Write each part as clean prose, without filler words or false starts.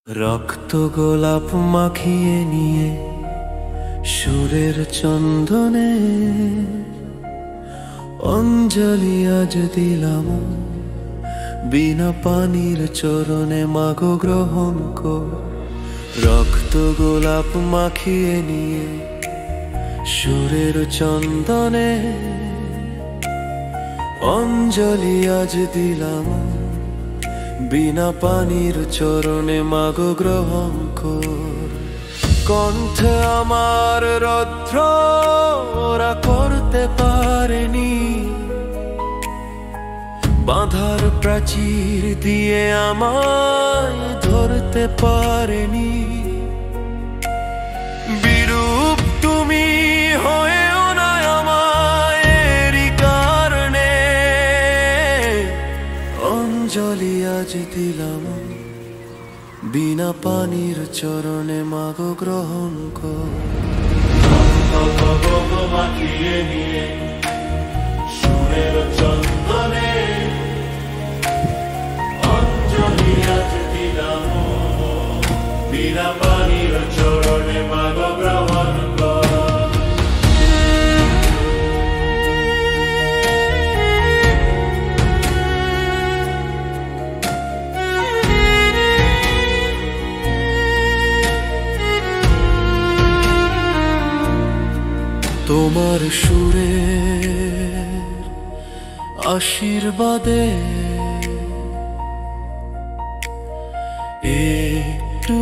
রক্ত গোলাপ মাখিয়ে নিয়ে সুরের চন্দনে অঞ্জলি আজ দিলাম বিনা পানির চরণে, মাগো গ্রহণ কর। রক্ত গোলাপ মাখিয়ে নিয়ে সুরের চন্দনে অঞ্জলি আজ দিলাম বিনা পানির চরণে, মাগো গ্রহণ কর। কণ্ঠে আমার রৌদ্র ওরা করতে পারেনি, বাঁধার প্রাচীর দিয়ে আমায় ধরতে পারেনি। বিরূপ তুমি হয়েও না আমায়েরই কারণে, অঞ্জলি আজ দিলাম বিনা পানির চরণে, মাগো গ্রহণ কর। মাখিয়ে নিয়ে সুরের চন্দনে অঞ্জলি আজ দিলাম বিনা পানির চরণে, মাগো গ্রহণ কর। তোমার সুরে আশীর্বাদে একটু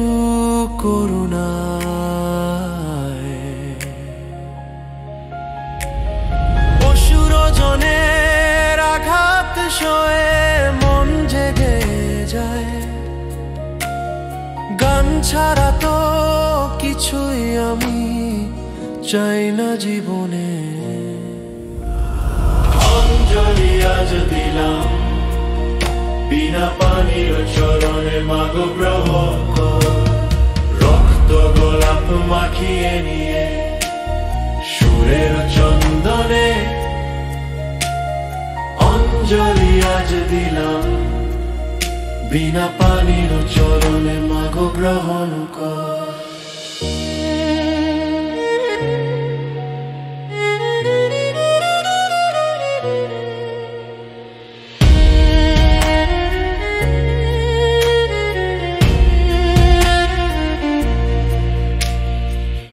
করুণায় অসুরজনের আঘাত সয়ে মন জেগে যায়। গান ছাড়া তো কিছুই আমি চাই না জীবনে। অঞ্জলি আজ দিলাম বিনা পানির চরণে, মাগো গ্রহণ কর। রক্ত গোলাপ মাখিয়ে নিয়ে সুরের চন্দনে অঞ্জলি আজ দিলাম বিনা পানির চরণে, মাগো গ্রহণ কর।